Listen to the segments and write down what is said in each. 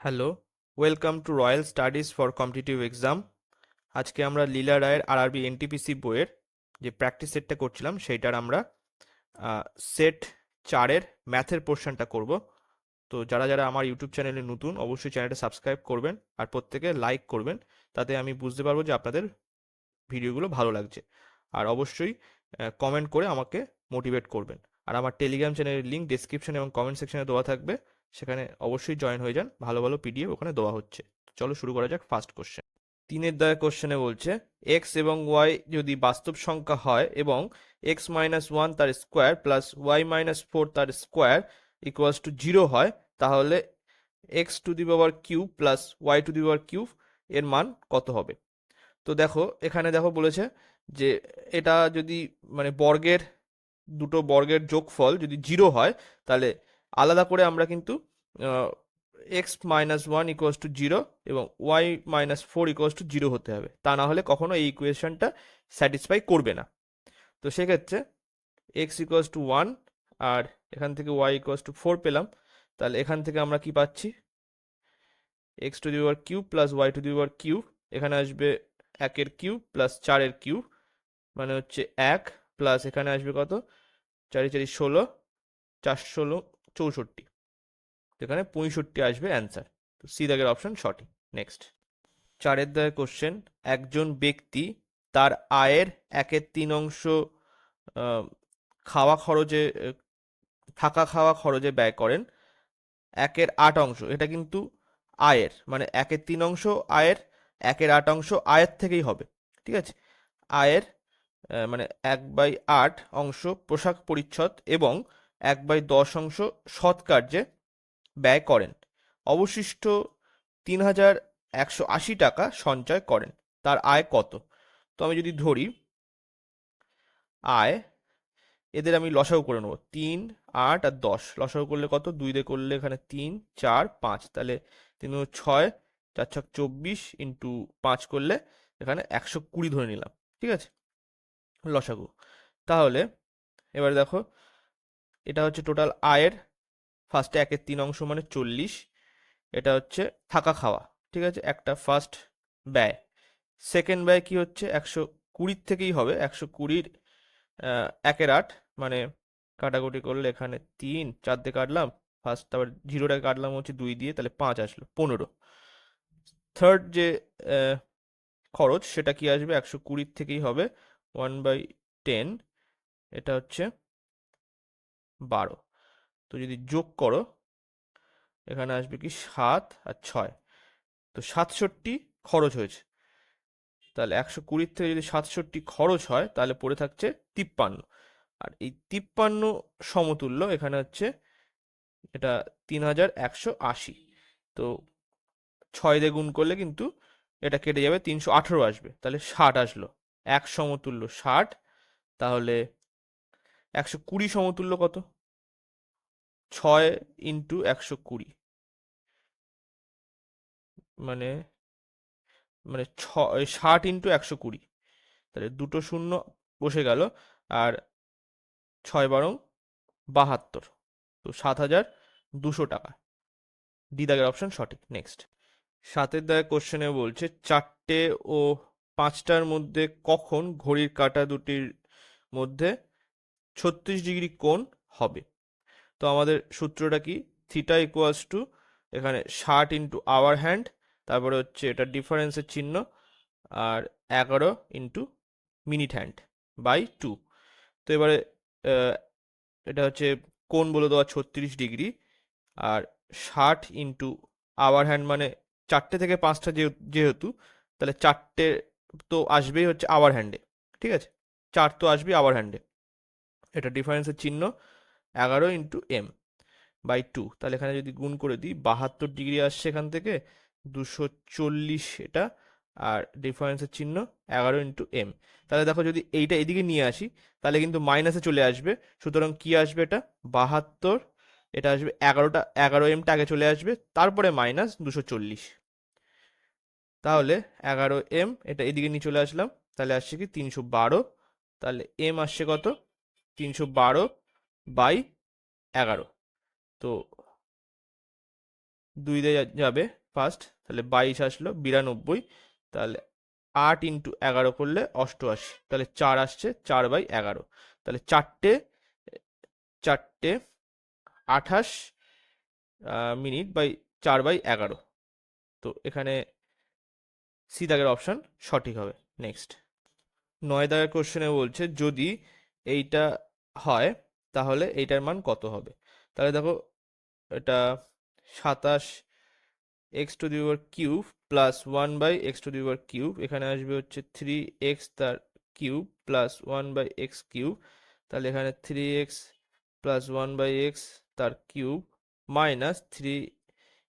Hello, welcome to royal studies for competitive exam. আজকে আমরা লীলা রায়ের আরআরবি এনটিপিসি বইয়ের যে প্র্যাকটিস সেটটা করছিলাম সেইটার আমরা সেট 4-এর ম্যাথের পোর্শনটা করব। তো যারা যারা আমার ইউটিউব চ্যানেলে নতুন অবশ্যই চ্যানেলটা সাবস্ক্রাইব করবেন আর প্রত্যেকে লাইক করবেন, তাতে আমি বুঝতে পারবো যে আপনাদের ভিডিওগুলো ভালো লাগছে। আর অবশ্যই কমেন্ট করে আমাকে মোটিভেট করবেন। আর আমার টেলিগ্রাম চ্যানেলের লিঙ্ক ডেসক্রিপশন এবং কমেন্ট সেকশনে দেওয়া থাকবে, সেখানে অবশ্যই জয়েন হয়ে যান। ভালো ভালো পিডিএফ ওখানে দেওয়া হচ্ছে। চলো শুরু করা যাক ফার্স্ট কোশ্চেন। 3-এর কোশ্চেনে বলছে এক্স এবং ওয়াই যদি বাস্তব সংখ্যা হয় এবং x-1 তার স্কোয়ার প্লাস y-4 তার স্কোয়ার ইকুয়ালস টু 0 হয়, তাহলে x³ প্লাস y³ এর মান কত হবে? তো দেখো, এখানে দেখো বলেছে যে এটা যদি মানে দুটো বর্গের যোগফল যদি 0 হয়, তাহলে আলাদা করে আমরা কিন্তু x-1 ইকুয়ালস টু 0 এবং y-4 ইকুয়ালস টু 0 হতে হবে, তা না হলে কখনো এই ইকুয়েশনটা স্যাটিসফাই করবে না। তো সেক্ষেত্রে x ইকুয়ালস টু 1 আর এখান থেকে y ইকুয়ালস টু 4 পেলাম। তাহলে এখান থেকে আমরা কি পাচ্ছি? x³ প্লাস y³ এখানে আসবে 1-এর কিউব প্লাস 4-এর কিউব, মানে হচ্ছে 1 প্লাস এখানে আসবে কত? 4 4 16, 4 16 64, এখানে 65 আসবে অ্যান্সার। তো সি দাগের অপশন সঠিক। নেক্সট, 4-এর কোশ্চেন, একজন ব্যক্তি তার আয়ের 1/3 অংশ আহ, খাওয়া খরচে থাকা খাওয়া খরচে ব্যয় করেন। 1/8 অংশ, এটা কিন্তু আয়ের, মানে 1/3 অংশ আয়ের, 1/8 অংশ আয়ের থেকেই হবে। ঠিক আছে, আয়ের মানে 1/8 অংশ পোশাক পরিচ্ছদ এবং 1/10 অংশ সৎ কার্যে ব্যয় করেন। অবশিষ্ট 3,180 টাকা সঞ্চয় করেন। তার আয় কত? তো আমি যদি ধরি আয়, এদের আমি লসাগু করে নেবো। 3, 8 আর 10 লসাগু করলে কত? 2 দিয়ে করলে এখানে 3 4 5, তাহলে 3 6, 4 6 24 ইন্টু 5 করলে এখানে 120 ধরে নিলাম। ঠিক আছে, লসাগু। তাহলে এবার দেখো, এটা হচ্ছে টোটাল আয়ের ফার্স্টে 1/3 অংশ মানে 40, এটা হচ্ছে থাকা খাওয়া। ঠিক আছে, একটা ফার্স্ট ব্যয়। সেকেন্ড ব্যয় কি হচ্ছে? 120 থেকেই হবে, 120-র 1/8, মানে কাটাকুটি করলে এখানে 3 4 দিয়ে কাটলাম ফার্স্ট, তারপর 0টাকে কাটলাম হচ্ছে 2 দিয়ে, তাহলে 5 আসলো, 15। থার্ড যে আহ, খরচ সেটা কি আসবে? 120 থেকেই হবে 1/10, এটা হচ্ছে 12। তো যদি যোগ করো এখানে আসবে কি 7 আর 6, তো 67 খরচ হয়েছে। তাহলে 120 থেকে যদি 67 খরচ হয় তাহলে পড়ে থাকছে 53। আর এই 53 সমতুল্য এখানে হচ্ছে এটা 3,180। তো 6 দিয়ে গুণ করলে কিন্তু এটা কেটে যাবে, 318 আসবে, তাহলে 60 আসলো। এক সমতুল্য 60, তাহলে 120 সমতুল্য কত? 6 ইন্টু 120, মানে মানে 60 ইন্টু 120, তাহলে দুটো শূন্য বসে গেল, আর 6 × 12 = 72, তো 7,200 টাকা। ডি দাগের অপশন সঠিক। নেক্সট, 7-এর কোশ্চেনে বলছে 4টে ও 5টার মধ্যে কখন ঘড়ির কাঁটা দুটির মধ্যে 36 ডিগ্রি কোণ হবে? তো আমাদের সূত্রটা কি? থিটা ইকুয়ালস টু এখানে 60 ইন্টু আওয়ার হ্যান্ড, তারপরে হচ্ছে এটা ডিফারেন্সের চিহ্ন, আর 11 ইন্টু মিনিট হ্যান্ড বাই 2। তো এবারে আহ, এটা হচ্ছে কোণ বলে দেওয়া 36 degree, R 60 into our hand মানে 4টে থেকে 5টা যেহেতু, তাহলে 4টে তো আসবেই হচ্ছে আওয়ার হ্যান্ডে। ঠিক আছে, 4 তো আসবে আওয়ার হ্যান্ডে, এটা ডিফারেন্সের চিহ্ন, 11 ইন্টু এম বাই 2, তাহলে এখানে যদি গুণ করে দিই 72 ডিগ্রি আসছে এখান থেকে, 240 এটা, আর ডিফারেন্সের চিহ্ন 11 ইন্টু এম। তাহলে দেখো, যদি এইটা এদিকে নিয়ে আসি তাহলে কিন্তু মাইনাসে চলে আসবে, সুতরাং কি আসবে? এটা 72, এটা আসবে 11 এমটা আগে চলে আসবে, তারপরে মাইনাস 240, তাহলে 11 এম, এটা এদিকে নিয়ে চলে আসলাম, তাহলে আসছে কি 312, তাহলে এম আসছে কত? 312 বাই 11। তো 2 দিয়ে যাবে ফার্স্ট, তাহলে 22 আসলো 92, তাহলে 8 ইন্টু 11 করলে 88, তাহলে 4 আসছে 4/11, তাহলে চারটে 28 মিনিট বাই 4/11। তো এখানে সি দাগের অপশন সঠিক হবে। নেক্সট 9 দাগের কোশ্চেনে বলছে যদি এইটা হয় তাহলে এইটার মান কত হবে। তাহলে দেখো এটা 27 x two the power cube plus 1/x two the power cube, এখানে আসবে হচ্ছে 3x তার কিউব প্লাস 1/x কিউব, তাহলে এখানে 3x প্লাস 1/x তার cube minus 3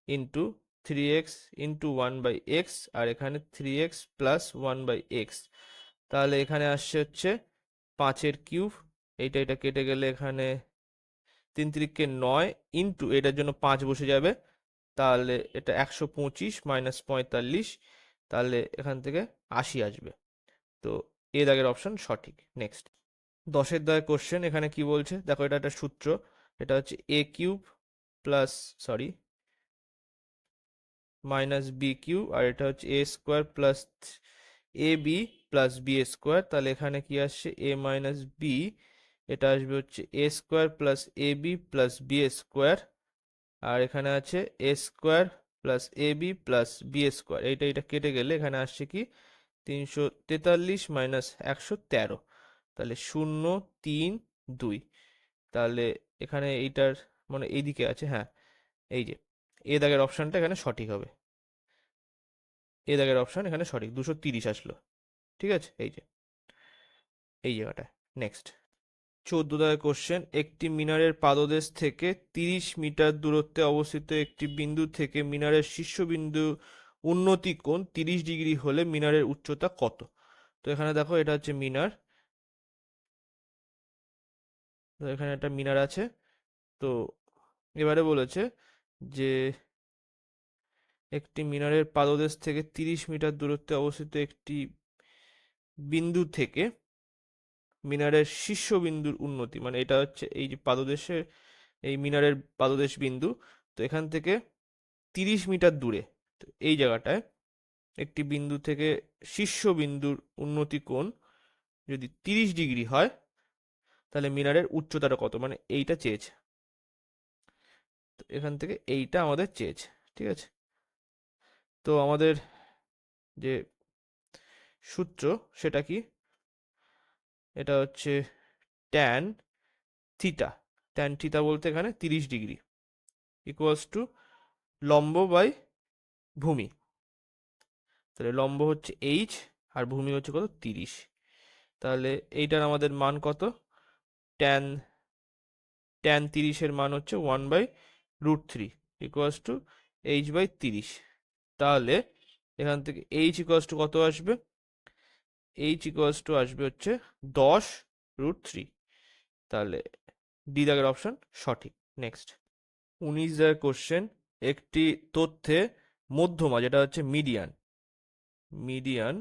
into 3x into 1/x, আর এখানে 3x প্লাস 1/x, তাহলে এখানে আসছে হচ্ছে 5-এর কিউব, এটা কেটে গেলে এখানে 3 3 9 ইন্টু এটার জন্য 5 বসে যাবে, তাহলে এটা 125 মাইনাস 45, তাহলে এখান থেকে 80 আসবে। তো এ দাগের অপশন সঠিক। নেক্সট 10-এর দাগের কোশ্চেন, এখানে কি বলছে দেখো, এটা একটা সূত্র, এটা হচ্ছে a cube plus sorry minus b cube, আর এটা হচ্ছে a square plus a b plus b square, তাহলে এখানে কি আসছে এ মাইনাস বি, এটা আসবে হচ্ছে a square plus a b plus b square, আর এখানে আছে এ square plus a b plus b square, এটা কেটে গেলে এখানে আসছে কি 343 মাইনাস 113, তাহলে 0 3 2, তাহলে এখানে এইটার মানে এইদিকে আছে, হ্যাঁ এই যে এ দাগের অপশনটা এখানে সঠিক হবে, এ দাগের অপশন এখানে সঠিক, 230 আসলো। ঠিক আছে, এই যে এই জায়গাটায়। নেক্সট 14 দাগের কোশ্চেন, একটি মিনারের পাদদেশ থেকে 30 মিটার দূরত্বে অবস্থিত একটি বিন্দু থেকে মিনারের শীর্ষবিন্দু উন্নতি কোণ 30 ডিগ্রি হলে মিনারের উচ্চতা কত। তো এখানে দেখো এটা হচ্ছে মিনার, তো এখানে একটা মিনার আছে, তো এবারে বলেছে যে একটি মিনারের পাদদেশ থেকে 30 মিটার দূরত্বে অবস্থিত একটি বিন্দু থেকে মিনারের শীর্ষবিন্দুর উন্নতি, মানে এটা হচ্ছে এই যে পাদদেশের এই মিনারের পাদদেশ বিন্দু, তো এখান থেকে 30 মিটার দূরে, তো এই জায়গাটায় একটি বিন্দু থেকে শীর্ষবিন্দুর উন্নতি কোণ যদি 30 ডিগ্রি হয় তাহলে মিনারের উচ্চতাটা কত, মানে এইটা চেয়েছে, তো এখান থেকে এইটা আমাদের চেয়েছে। ঠিক আছে, তো আমাদের যে সূত্র সেটা কি, এটা হচ্ছে ট্যান থিটা, ট্যান থিটা বলতে এখানে 30 ডিগ্রি ইকুয়ালস টু লম্ব বাই ভূমি, তাহলে লম্ব হচ্ছে এইচ আর ভূমি হচ্ছে কত 30, তাহলে এইটার আমাদের মান কত, ট্যান ট্যান 30-এর মান হচ্ছে 1/√3 ইকুয়ালস টু h/30, তাহলে এখান থেকে এইচ ইকুয়ালস টু কত আসবে, এইচ ইকুয়ালস টু আসবে হচ্ছে 10√3, তাহলে ডি দাগের অপশন সঠিক। নেক্সট 19 দাগের কোশ্চেন, একটি তথ্যে মধ্যমা যেটা হচ্ছে মিডিয়ান, মিডিয়ান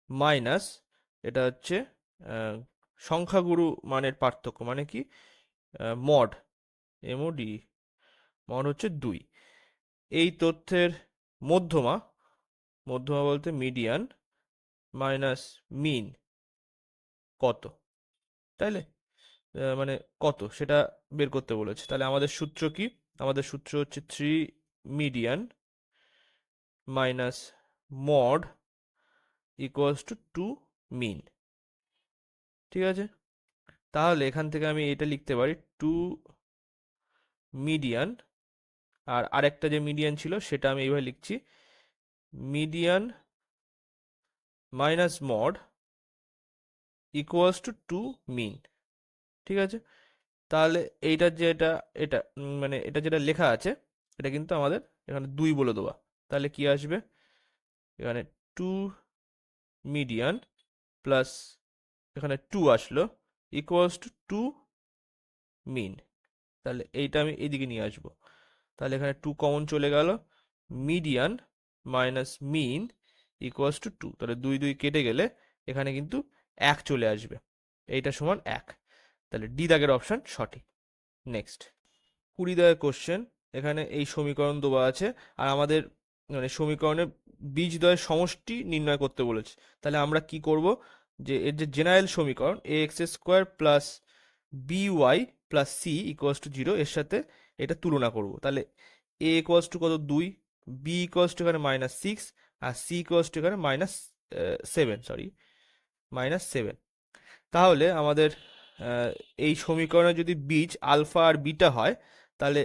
মাইনাস এটা হচ্ছে সংখ্যাগুরু মানের পার্থক্য, মানে কি মড, এমওডি, মড হচ্ছে 2, এই তথ্যের মধ্যমা, মধ্যমা বলতে মিডিয়ান মাইনাস মিন কত, তাইলে মানে কত সেটা বের করতে বলেছে, তাহলে আমাদের সূত্র কি, আমাদের সূত্র হচ্ছে 3 median minus mod equals to 2 মিন। ঠিক আছে, তাহলে এখান থেকে আমি এটা লিখতে পারি 2 মিডিয়ান, আর আরেকটা যে মিডিয়ান ছিল সেটা আমি এইভাবে লিখছি, median minus mod equals to 2 মিন। ঠিক আছে, তাহলে এইটার যে এটা মানে এটা যেটা লেখা আছে এটা কিন্তু আমাদের এখানে 2 বলে দেওয়া, তাহলে কি আসবে এখানে 2 মিডিয়ান প্লাস এখানে 2 আসলো ইকুয়ালস টু 2 মিন, তাহলে এইটা আমি এইদিকে নিয়ে আসবো, তাহলে এখানে 2 কমন চলে গেল, median minus mean equals to 2, তাহলে 2 2 কেটে গেলে এখানে কিন্তু 1 চলে আসবে, এইটা সমান 1, তাহলে ডি দাগের অপশন সঠিক। নেক্সট 20 দাগের কোশ্চেন, এখানে এই সমীকরণ দেওয়া আছে, আর আমাদের মানে সমীকরণের বীজদ্বয়ের সমষ্টি নির্ণয় করতে বলেছে। তাহলে আমরা কি করব, যে এর যে জেনারেল সমীকরণ a x square plus b y plus c equals to 0, এর সাথে এটা তুলনা করব। তাহলে এ ইকুয়ালস টু কত, 2, বি ইকুয়ালস টু এখানে -6, আর সি ইকুয়ালস টু এখানে -7, সরি -7। তাহলে আমাদের এই সমীকরণে যদি বীজ আলফা আর বিটা হয়, তাহলে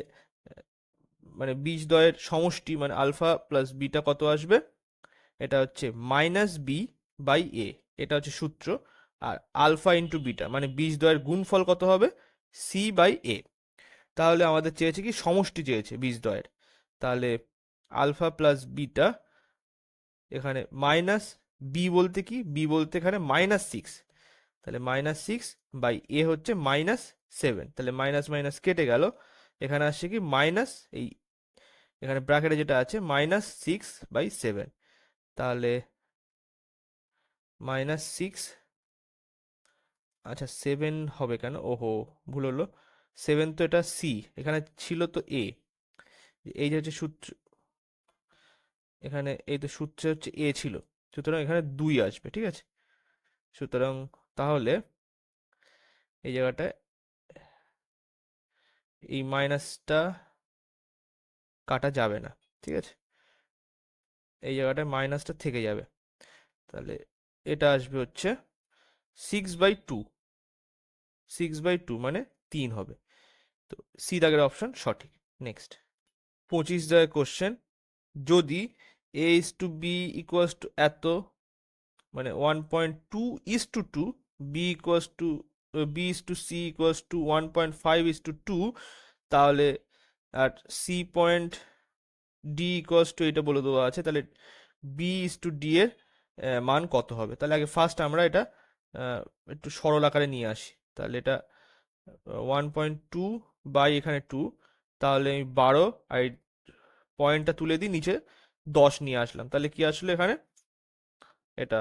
মানে বীজদ্বয়ের সমষ্টি মানে আলফা প্লাস বিটা কত আসবে, এটা হচ্ছে -b/a, এটা হচ্ছে সূত্র। আর আলফা ইন্টু বিটা মানে বীজদ্বয়ের গুণফল কত হবে, c/a। তাহলে আমাদের চেয়েছে কি, সমষ্টি চেয়েছে বীজদ্বয়ের। তাহলে আলফা প্লাস বিটা, এখানে মাইনাস বি বলতে কি, বি বলতে এখানে -6, তাহলে -6/a হচ্ছে -7, তাহলে মাইনাস মাইনাস কেটে গেল, এখানে আসছে কি মাইনাস, এই এখানে ব্র্যাকেটে যেটা আছে -6/7, তাহলে -6, আচ্ছা 7 হবে কেন, ওহো ভুল হলো, 7 তো এটা সি, এখানে ছিল তো এ, এই যে হচ্ছে সূত্র, এখানে এই তো সূত্রে হচ্ছে এ ছিল, সুতরাং এখানে 2 আসবে, ঠিক আছে। সুতরাং তাহলে এই জায়গাটায় এই মাইনাসটা কাটা যাবে না, ঠিক আছে, এই জায়গাটায় মাইনাসটা থেকে যাবে। তাহলে এটা আসবে হচ্ছে 6/2, 6/2 মানে 3 হবে। তো সি দাগের অপশন সঠিক। নেক্সট 25 দাগের কোশ্চেন, যদি a is to b equals to এত, মানে 1.2:2, b equals to b is to c equals to 1.5:2, তাহলে আর c point d equals to, এটা বলে দেওয়া আছে, তাহলে বি ইস টু ডি এর মান কত হবে। তাহলে আগে ফার্স্ট আমরা এটা একটু সরল আকারে নিয়ে আসি। তাহলে এটা 1.2 বাই এখানে 2, তাহলে আমি 12 আর পয়েন্টটা তুলে দিই, নিচে 10 নিয়ে আসলাম, তাহলে কি আসলে এখানে এটা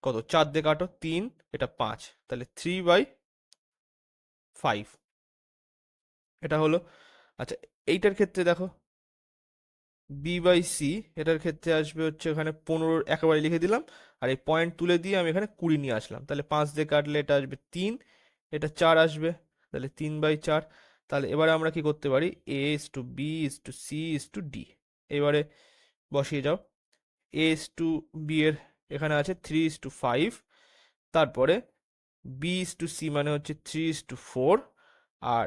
কত, 4 দিয়ে কাটো 3, এটা 5, তাহলে 3/5 এটা হলো। আচ্ছা এইটার ক্ষেত্রে দেখো b/c, এটার ক্ষেত্রে আসবে হচ্ছে এখানে 15 একেবারে লিখে দিলাম, আর এই পয়েন্ট তুলে দিয়ে আমি এখানে 20 নিয়ে আসলাম, তাহলে 5 দিয়ে কাটলে এটা আসবে 3, এটা 4 আসবে, তাহলে 3/4। তাহলে এবারে আমরা কি করতে পারি, a is to b is to c is to d, এবারে বসিয়ে যাও। a ইস টু বি এর এখানে আছে 3:5, তারপরে b ইস টু সি মানে হচ্ছে 3:4, আর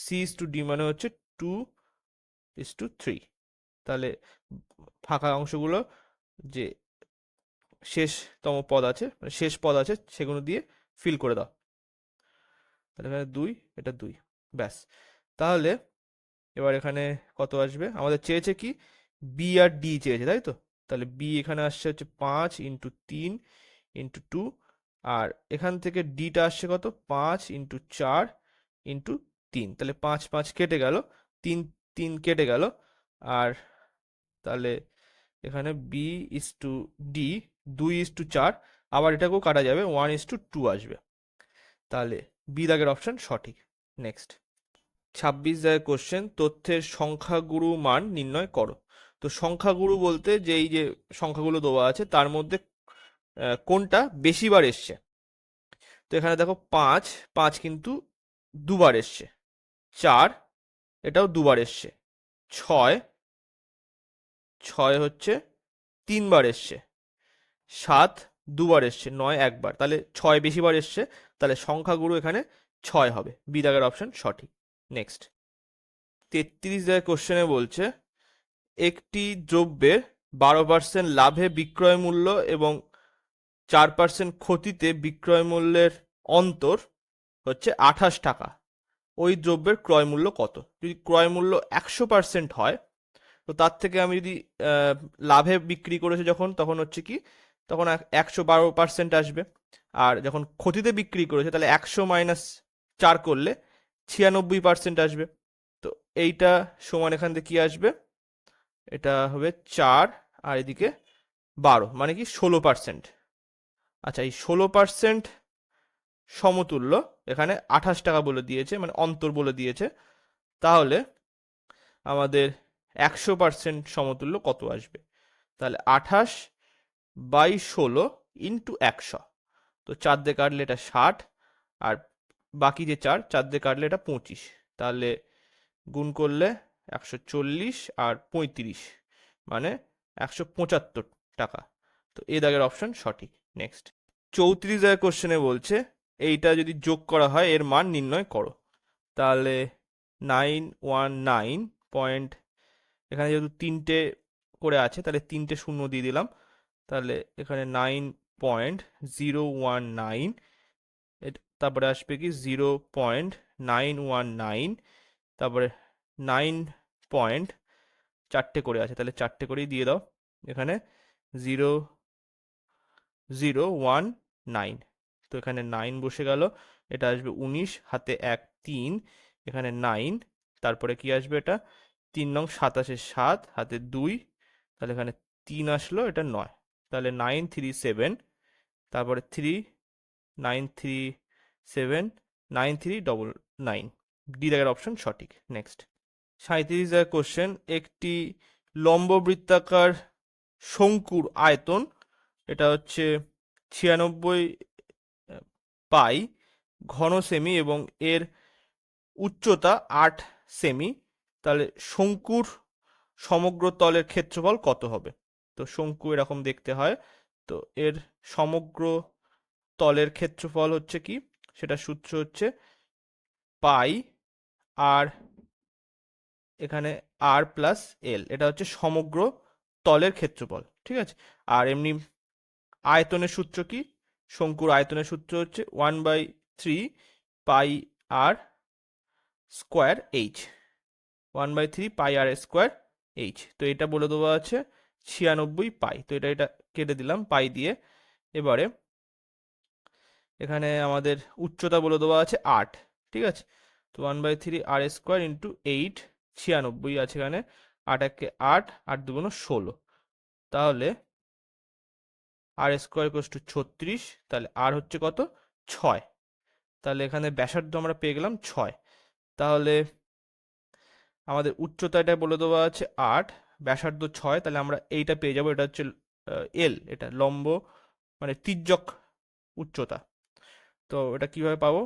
c ইস টু ডি মানে হচ্ছে 2:3। তাহলে ফাঁকা অংশগুলো যে শেষতম পদ আছে, মানে শেষ পদ আছে, সেগুলো দিয়ে ফিল করে দাও। তাহলে এখানে 2, এটা 2, ব্যাস। তাহলে এবার এখানে কত আসবে, আমাদের চেয়েছে কি, বি আর ডি চেয়েছে, তাই তো। তাহলে বি এখানে আসছে হচ্ছে 5 × 3 × 2, আর এখান থেকে ডিটা আসছে কত, 5 × 4 × 3, তাহলে 5 5 কেটে গেল, 3 3 কেটে গেল, আর তাহলে এখানে বি ইস টু ডি 2:4, আবার এটাকেও কাটা যাবে, 1:2 আসবে। তাহলে বি দাগের অপশন সঠিক। নেক্সট 26 দাগের কোশ্চেন, তথ্যের সংখ্যাগুরু মান নির্ণয় করো। তো সংখ্যাগুরু বলতে যে এই যে সংখ্যাগুলো দেওয়া আছে তার মধ্যে কোনটা বেশিবার এসছে। তো এখানে দেখো 5, 5 কিন্তু দুবার এসছে, 4 এটাও দুবার এসছে, 6, 6 হচ্ছে 3বার এসছে, 7 দুবার এসছে, 9 একবার, তাহলে 6 বেশিবার এসছে, তাহলে সংখ্যাগুরু এখানে 6 হবে, বি দাগের অপশন সঠিক। নেক্সট 33 দাগের কোশ্চেনে বলছে, একটি দ্রব্যের 12% লাভে বিক্রয় মূল্য এবং 4% ক্ষতিতে বিক্রয় মূল্যের অন্তর হচ্ছে 28 টাকা, ওই দ্রব্যের ক্রয় মূল্য কত। যদি ক্রয় মূল্য 100% হয়, তো তার থেকে আমি যদি লাভে বিক্রি করেছে যখন, তখন হচ্ছে কি, তখন 112% আসবে, আর যখন ক্ষতিতে বিক্রি করেছে তাহলে 100 - 4 করলে 96% আসবে। তো এইটা সমান এখান থেকে কি আসবে, এটা হবে 4 আর এদিকে 12, মানে কি 16%। আচ্ছা এই 16% সমতুল্য এখানে 28 টাকা বলে দিয়েছে, মানে অন্তর বলে দিয়েছে। তাহলে আমাদের 100% সমতুল্য কত আসবে? তাহলে 28/16 ইন্টু 100। তো 4 দিয়ে কাটলে এটা 60, আর বাকি যে 4 দিয়ে কাটলে এটা 25। তাহলে গুণ করলে 140 আর 35 মানে 175 টাকা। তো এই দাগের অপশন সঠিক। নেক্সট 34 দাগের কোশ্চেনে বলছে এইটা যদি যোগ করা হয় এর মান নির্ণয় করো। তাহলে 919 পয়েন্ট, এখানে যেহেতু 3টে করে আছে তাহলে 3টে শূন্য দিয়ে দিলাম। তাহলে এখানে 9.019, তারপরে আসবে কি 0.919, তারপরে 9 পয়েন্ট, 4টে করে আছে তাহলে 4টে করেই দিয়ে দাও। এখানে 0.019, তো এখানে 9 বসে গেল। এটা আসবে 19, হাতে 1 3, এখানে 9, তারপরে কি আসবে এটা 3 নং 27, 7 হাতে 2, তাহলে এখানে 3 আসলো, এটা 9। তাহলে 937, তারপরে 3, 937, 9399, ডি দাগের অপশন সঠিক। নেক্সট 37 এর কোশ্চেন, একটি লম্ব বৃত্তাকার শঙ্কুর আয়তন এটা হচ্ছে 96 পাই ঘন সেমি এবং এর উচ্চতা 8 সেমি। তাহলে শঙ্কুর সমগ্র তলের ক্ষেত্রফল কত হবে? তো শঙ্কু এরকম দেখতে হয়। তো এর সমগ্র তলের ক্ষেত্রফল হচ্ছে কি, সেটা সূত্র হচ্ছে পাই আর এখানে আর প্লাস এল, এটা হচ্ছে সমগ্র তলের ক্ষেত্রফল, ঠিক আছে। আর এমনি আয়তনের সূত্র কি, শঙ্কুর আয়তনের সূত্র হচ্ছে 1/3 পাই আর স্কোয়ার এইচ, 1/3 পাই আর স্কোয়ার এইচ। তো এটা বলে দেওয়া আছে 96 পাই, তো এটা কেটে দিলাম পাই দিয়ে। এবারে এখানে আমাদের উচ্চতা বলে দেওয়া আছে 8, ঠিক আছে। তো 1/3 আর স্কোয়ার ইন্টু 8, 96 আছে এখানে, 8 একে 8, 8 দুগুণ 16, তাহলে আর স্কোয়ার ইকুয়ালস টু 36, তাহলে আর হচ্ছে কত 6, তাহলে এখানে ব্যাসার্ধ আমরা পেয়ে গেলাম 6। তাহলে আমাদের উচ্চতাটা বলে দেওয়া আছে 8, ব্যাসার্ধ 6, তাহলে আমরা এইটা পেয়ে যাবো, এটা হচ্ছে এল, এটা লম্ব মানে তির্যক উচ্চতা। তো এটা কিভাবে পাবো?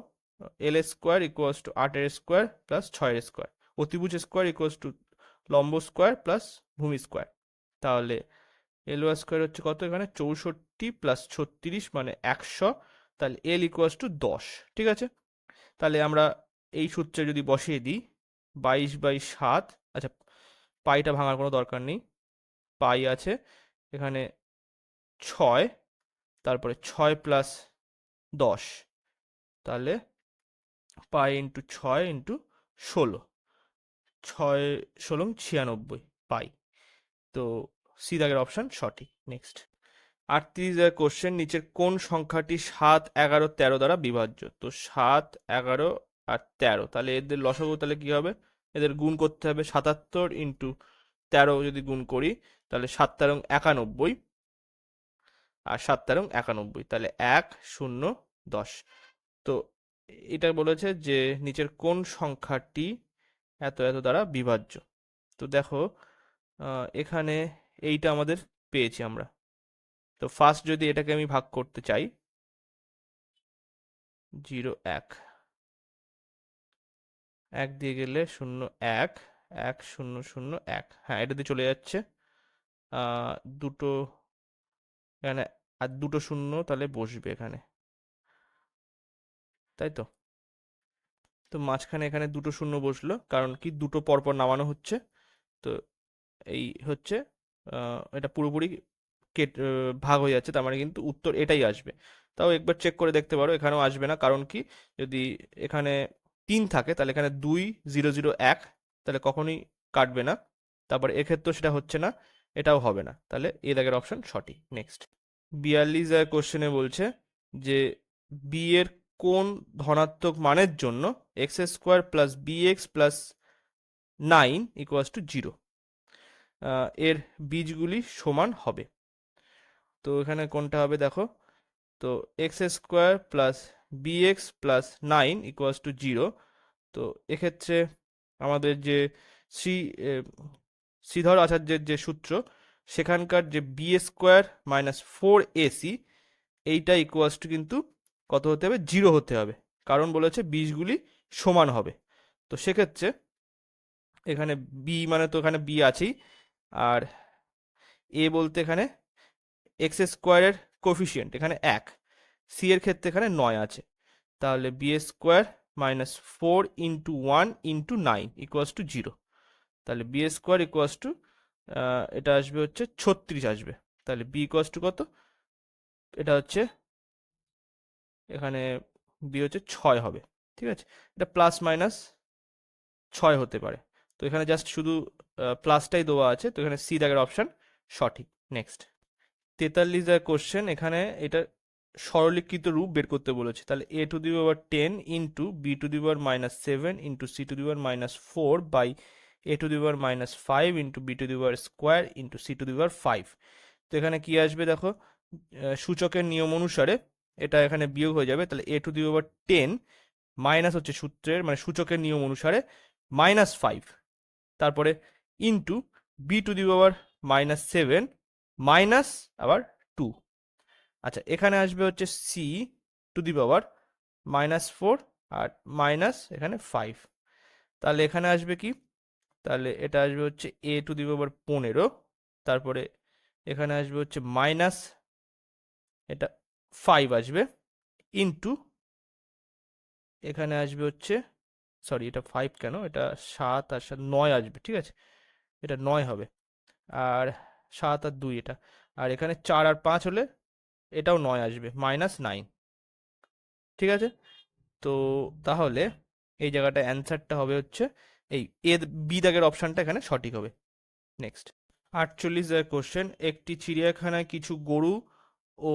L square equals to 8 square plus 6 square, অতিভুজ স্কোয়ার ইকুয়ালস টু লম্ব স্কোয়ার প্লাস ভূমি স্কোয়ার। তাহলে এল স্কোয়ার হচ্ছে কত, এখানে 64 প্লাস 36 মানে 100, তাহলে এল ইকুয়ালস টু 10, ঠিক আছে। তাহলে আমরা এই সূত্রে যদি বসিয়ে দিই 22/7, আচ্ছা পাইটা ভাঙার কোনো দরকার নেই, পাই আছে এখানে 6, তারপরে 6 প্লাস 10, তাহলে পাই ইন্টু 6 ইন্টু 16, 6 16 96 পাই। তো সি দাগের অপশন সঠিক। নেক্সট 38 এর কোশ্চেন, নিচের কোন সংখ্যাটি 7 11 13 দ্বারা বিভাজ্য? তো 7 11 আর 13, তাহলে এদের লসাগু তাহলে কি হবে, এদের গুণ করতে হবে। 77 ইন্টু 13 যদি গুণ করি তাহলে 7 13 91, আর 7 13 91, তাহলে 1 0 10। তো এটা বলেছে যে নিচের কোন সংখ্যাটি এত এত দ্বারা বিভাজ্য। তো দেখো এখানে এইটা আমাদের পেয়েছি আমরা। তো ফার্স্ট যদি এটাকে আমি ভাগ করতে চাই, 0 1, 1 দিয়ে গেলে 0 1, 1 0 0 1, হ্যাঁ এটা দিয়ে চলে যাচ্ছে। দুটো এখানে আর দুটো শূন্য তাহলে বসবে এখানে, তাই তো। তো মাঝখানে এখানে দুটো শূন্য বসলো, কারণ কি দুটো পরপর নামানো হচ্ছে। তো এই হচ্ছে এটা পুরোপুরি ভাগ হয়ে যাচ্ছে, তার মানে কিন্তু উত্তর এটাই আসবে। তাও একবার চেক করে দেখতে পারো, এখানেও আসবে না, কারণ কি যদি এখানে 3 থাকে তাহলে এখানে 2 0 0 1, তাহলে কখনোই কাটবে না। তারপরে এক্ষেত্রেও সেটা হচ্ছে না, এটাও হবে না, তাহলে এ দাগের অপশন সঠিক। নেক্সট 42 কোশ্চেনে বলছে যে বি এর কোন ধনাত্মক মানের জন্য x square plus b x plus 9 equals to 0, এর বীজগুলি সমান হবে। তো এখানে কোনটা হবে দেখো, তো x square plus b x plus 9 equals to 0, তো এক্ষেত্রে আমাদের যে শ্রী শ্রীধর আচার্যের যে সূত্র, সেখানকার যে বি স্কোয়ার মাইনাস 4ac এইটা ইকুয়ালস টু কিন্তু কত হতে হবে, 0 হতে হবে, কারণ বলেছে বীজগুলি সমান হবে। তো সেক্ষেত্রে এখানে বি মানে তো এখানে বি আছেই, আর এ বলতে এখানে এক্স স্কোয়ারের কোফিসিয়েন্ট এখানে 1, সি এর ক্ষেত্রে এখানে 9 আছে, তাহলে b square minus 4 × 1 × 9 equals to 0। তাহলে বি স্কোয়ার ইকুয়ালস টু এটা আসবে হচ্ছে 36 আসবে। তাহলে বি ইকুয়ালস টু কত, এটা হচ্ছে এখানে বি হচ্ছে 6 হবে, ঠিক আছে। এটা প্লাস মাইনাস 6 হতে পারে, তো এখানে জাস্ট শুধু প্লাসটাই দেওয়া আছে, তো এখানে সি দাগের অপশান সঠিক। নেক্সট 43 এর কোশ্চেন, এখানে এটা সরলীকৃত রূপ বের করতে বলেছে। তাহলে a to the power 10 into b to the power minus 7 into c to the power minus 4 by a to the power minus 5 into b to the power square into c to the power 5। তো এখানে কি আসবে দেখো, সূচকের নিয়ম অনুসারে এটা এখানে বিয়োগ হয়ে যাবে, তাহলে a to the power 10 minus হচ্ছে সূত্রের মানে সূচকের নিয়ম অনুসারে -5, তারপরে into b to the power minus 7 minus আবার 2। আচ্ছা, এখানে আসবে হচ্ছে সি টু দি পাওয়ার -4 আর মাইনাস এখানে 5। তাহলে এখানে আসবে কি, তাহলে এটা আসবে হচ্ছে এ টু দি পাওয়ার 15, তারপরে এখানে আসবে হচ্ছে মাইনাস এটা 5 আসবে, ইন্টু এখানে আসবে হচ্ছে, সরি এটা 5 কেন, এটা 7 আর 7 9 আসবে, ঠিক আছে, এটা 9 হবে, আর 7 আর 2 এটা, আর এখানে 4 আর 5 হলে এটাও 9 আসবে, -9, ঠিক আছে। তো তাহলে এই জায়গাটা অ্যান্সারটা হবে হচ্ছে এই এ, বি দাগের অপশানটা এখানে সঠিক হবে। নেক্সট 48 এর কোশ্চেন, একটি চিড়িয়াখানায় কিছু গরু ও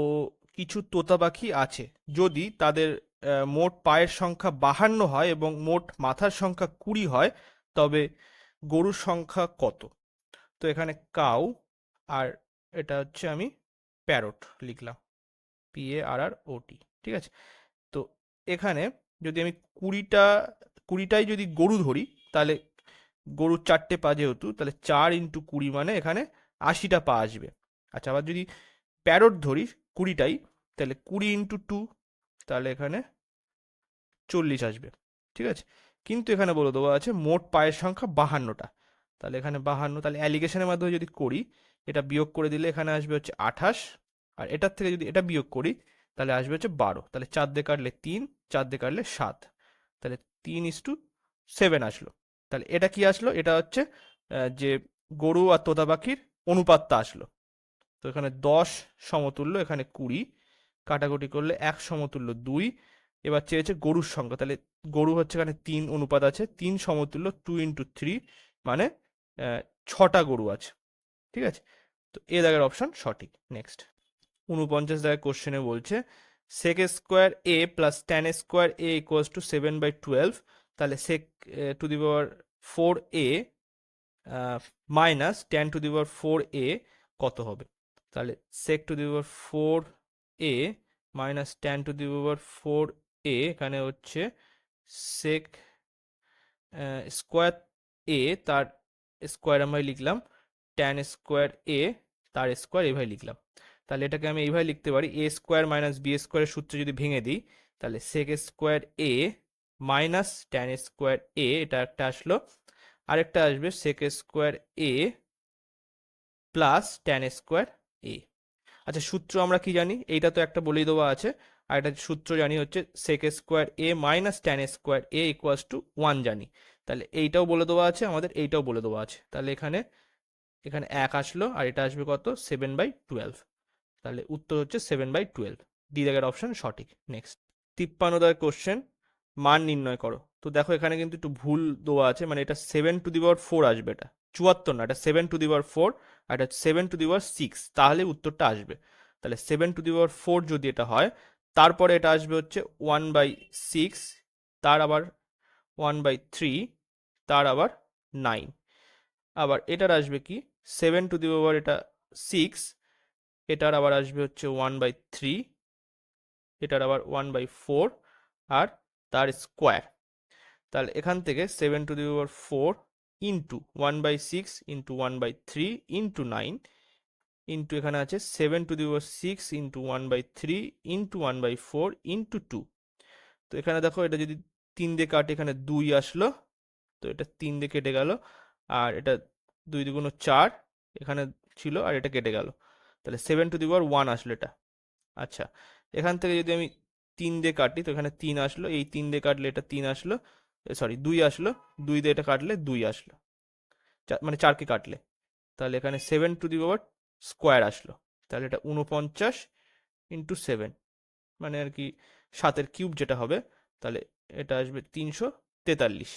কিছু তোতা পাখি আছে, যদি তাদের মোট পায়ের সংখ্যা 52 হয় এবং মোট মাথার সংখ্যা 20 হয়, তবে গরুর সংখ্যা কত? তো এখানে কাউ, আর এটা হচ্ছে আমি প্যারট লিখলাম, PARROT, ঠিক আছে। তো এখানে যদি আমি 20টাই যদি গরু ধরি, তাহলে গরুর 4টে পা যেহেতু, তাহলে 4 × 20 মানে এখানে 80টা পা আসবে। আচ্ছা, আবার যদি প্যারট ধরি 20টাই, তাহলে 20 × 2, তাহলে এখানে 40 আসবে, ঠিক আছে। কিন্তু এখানে বলে দেওয়া আছে মোট পায়ের সংখ্যা 52টা, তাহলে এখানে 52, তাহলে অ্যালিগেশনের মাধ্যমে যদি করি, এটা বিয়োগ করে দিলে এখানে আসবে হচ্ছে 28, আর এটার থেকে যদি এটা বিয়োগ করি তাহলে আসবে হচ্ছে 12, তাহলে 4 দিয়ে কাটলে 3, 4 দিয়ে কাটলে 7, তাহলে 3:7 আসলো। তাহলে এটা কি আসলো, এটা হচ্ছে যে গরু আর তোতা পাখির অনুপাতটা আসলো। তো এখানে 10 সমতুল্য এখানে 20, কাটাকুটি করলে 1 সমতুল্য 2। এবার চেয়েছে গরুর সংখ্যা, তাহলে গরু হচ্ছে এখানে 3 অনুপাত আছে, 3 সমতুল্য 2 × 3 মানে 6টা গরু আছে, ঠিক আছে। তো এ দাগের অপশন সঠিক। নেক্সট 49 দাগের কোশ্চেনে বলছে sec square a plus tan square a equals to 7/12, তাহলে sec two the power 4a minus tan two the power 4a কত হবে? তাহলে sec two the power 4a minus tan two the power 4a, এখানে হচ্ছে sec square a তার square আমরা লিখলাম, tan square a তার স্কোয়ার এইভাবে লিখলাম। তাহলে এটাকে আমি এইভাবে লিখতে পারি, a স্কোয়ার মাইনাস বি স্কোয়ারের সূত্র যদি ভেঙে দিই, তাহলে sec square a minus tan square a, এটা একটা আসলো, আরেকটা আসবে sec square a plus tan square a। আচ্ছা, সূত্র আমরা কি জানি, এইটা তো একটা বলেই দেওয়া আছে, আর একটা সূত্র জানি হচ্ছে sec square a minus tan square a equals to 1 জানি। তাহলে এইটাও বলে দেওয়া আছে আমাদের, এইটাও বলে দেওয়া আছে, তাহলে এখানে এখানে 1 আসলো, আর এটা আসবে কত, 7/12, তাহলে উত্তর হচ্ছে 7/12, ডি দাগের অপশন সঠিক। নেক্সট 53 দাগের কোশ্চেন, মান নির্ণয় করো। তো দেখো এখানে কিন্তু একটু ভুল দেওয়া আছে, মানে এটা 7/4 আসবে, এটা 74 না, এটা 7/4, আর এটা 7/6, তাহলে উত্তরটা আসবে। তাহলে 7/4 যদি এটা হয়, তারপরে এটা আসবে হচ্ছে 1/6, তার আবার 1/3, তার আবার 9, আবার এটার আসবে কি 7/, এটা 6, এটার আবার আসবে হচ্ছে 1/3, এটার আবার 1/4, আর তার স্কোয়ার। তাহলে এখান থেকে 7/4 ইন্টু 1/6 ইন্টু 1/3 ইন্টু 9 ইন্টু এখানে আছে 7⁶ ইন্টু 1/3 ইন্টু 1/4 ইন্টু 2। তো এখানে দেখো এটা যদি 3 দিয়ে কাটে এখানে 2 আসলো, তো এটা 3 দিয়ে কেটে গেল, আর এটা 2 2 4 এখানে ছিল আর এটা কেটে গেল, তাহলে 7⁴ আসলো এটা। আচ্ছা, এখান থেকে যদি আমি 3 দিয়ে কাটি তো এখানে 3 আসলো, এই 3 দিয়ে কাটলে এটা 3 আসলো, সরি 2 আসলো, 2 দিয়ে এটা কাটলে 2 আসলো, মানে 4কে কাটলে, তাহলে এখানে 7⁴ আসলো, তাহলে এটা 49 ইন্টু 7, মানে আর কি 7-এর কিউব যেটা হবে, তাহলে এটা আসবে 343।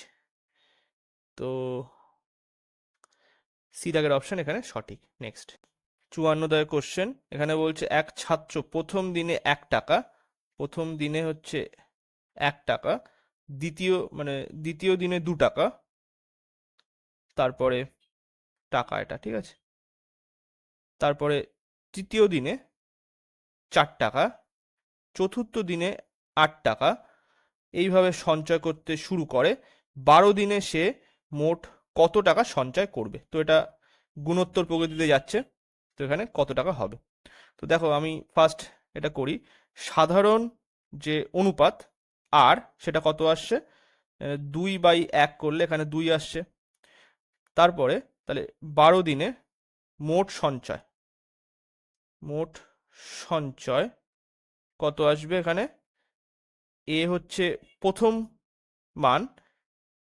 তো সি দাগের অপশন এখানে সঠিক। নেক্সট 54 দাগের কোশ্চেন, এখানে বলছে এক ছাত্র প্রথম দিনে 1 টাকা, প্রথম দিনে হচ্ছে 1 টাকা, দ্বিতীয় দিনে 2 টাকা, তারপরে টাকা এটা ঠিক আছে, তারপরে তৃতীয় দিনে 4 টাকা, চতুর্থ দিনে 8 টাকা, এইভাবে সঞ্চয় করতে শুরু করে। 12 দিনে সে মোট কত টাকা সঞ্চয় করবে? তো এটা গুণোত্তর প্রকৃতিতে যাচ্ছে, তো এখানে কত টাকা হবে? তো দেখো আমি ফার্স্ট এটা করি, সাধারণ যে অনুপাত আর সেটা কত আসছে, 2/1 করলে এখানে 2 আসছে। তারপরে তাহলে 12 দিনে মোট সঞ্চয়, মোট সঞ্চয় কত আসবে? এখানে এ হচ্ছে প্রথম মান,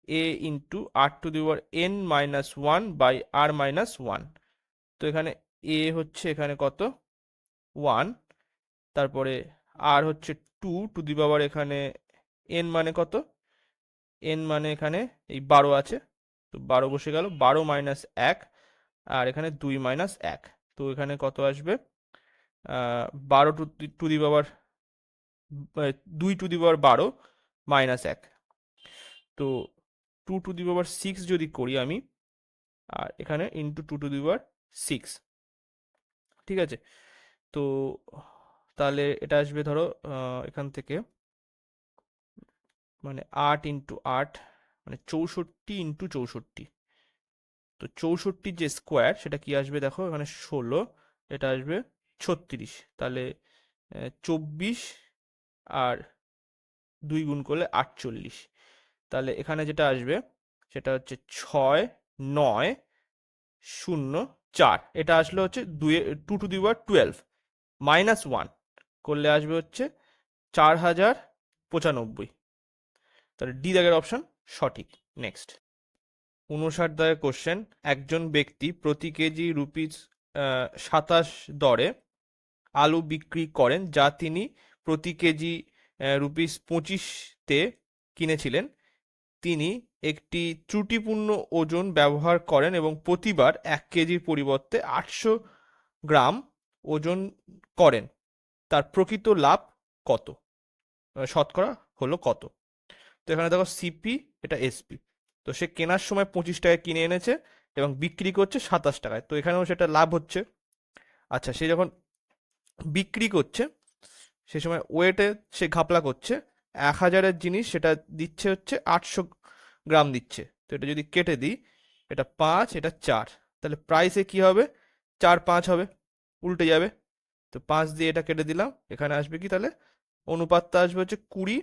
a ইন্টু r⁻n-1/r-1। তো এখানে a হচ্ছে এখানে কত 1, তারপরে r হচ্ছে 2 টু দি পাওয়ার এখানে n মানে কত, n মানে এখানে এই 12 আছে, তো 12 বসে গেল, 12 মাইনাস 1, আর এখানে 2 মাইনাস 1, তো এখানে কত আসবে 12 two the power 2 two the power 12 minus 1, তো 2 টু দি পাওয়ার 6 যদি করি আমি, আর এখানে ইন্টু 2 টু দি পাওয়ার 6, ঠিক আছে। তো তাহলে এটা আসবে ধরো এখান থেকে মানে 8 ইন্টু 8 মানে 64 ইন্টু 64, তো 64 যে স্কোয়ার সেটা কি আসবে দেখো এখানে 16, এটা আসবে 36, তাহলে 24 আর 2 গুণ করলে 48, তাহলে এখানে যেটা আসবে সেটা হচ্ছে 6,9,0,4, এটা আসলে হচ্ছে 2 টু দি পাওয়ার 12 মাইনাস 1 করলে আসবে হচ্ছে 4095, তাহলে ডি দাগের অপশন সঠিক। নেক্সট 59 দাগের কোশ্চেন, একজন ব্যক্তি প্রতি কেজি রুপিস 27 দরে আলু বিক্রি করেন, যা তিনি প্রতি কেজি রুপিস 25-তে কিনেছিলেন। তিনি একটি ত্রুটিপূর্ণ ওজন ব্যবহার করেন এবং প্রতিবার 1 কেজির পরিবর্তে 800 গ্রাম ওজন করেন, তার প্রকৃত লাভ কত, শতকরা হলো কত? তো এখানে দেখো সিপি, এটা এসপি, তো সে কেনার সময় 25 টাকায় কিনে এনেছে এবং বিক্রি করছে 27 টাকায়, তো এখানেও সেটা লাভ হচ্ছে। আচ্ছা, সে যখন বিক্রি করছে সে সময় ওয়েটে সে ঘাপলা করছে, 1000-এর জিনিস সেটা দিচ্ছে হচ্ছে 800 গ্রাম দিচ্ছে, তো এটা যদি কেটে দিই, এটা 5 এটা 4, তাহলে প্রাইসে কি হবে 4-5 হবে, উল্টে যাবে, তো 5 দিয়ে এটা কেটে দিলাম, এখানে আসবে কি তাহলে অনুপাতটা আসবে হচ্ছে 20,